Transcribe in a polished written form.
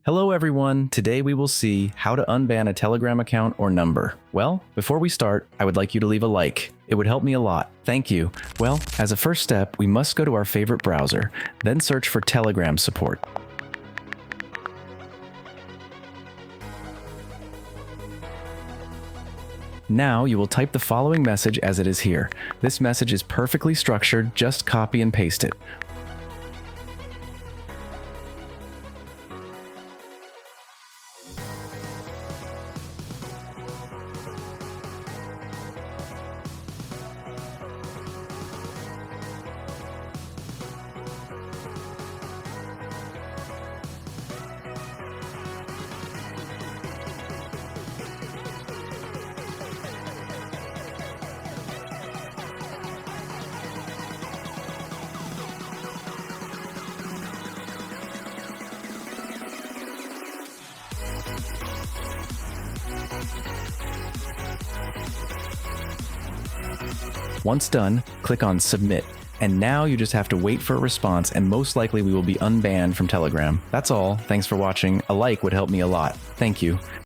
Hello everyone, today we will see how to unban a Telegram account or number. Well, before we start, I would like you to leave a like. It would help me a lot. Thank you. Well, as a first step, we must go to our favorite browser, then search for Telegram support. Now you will type the following message as it is here. This message is perfectly structured, just copy and paste it. Once done, click on Submit. And now you just have to wait for a response, and most likely we will be unbanned from Telegram. That's all. Thanks for watching. A like would help me a lot. Thank you.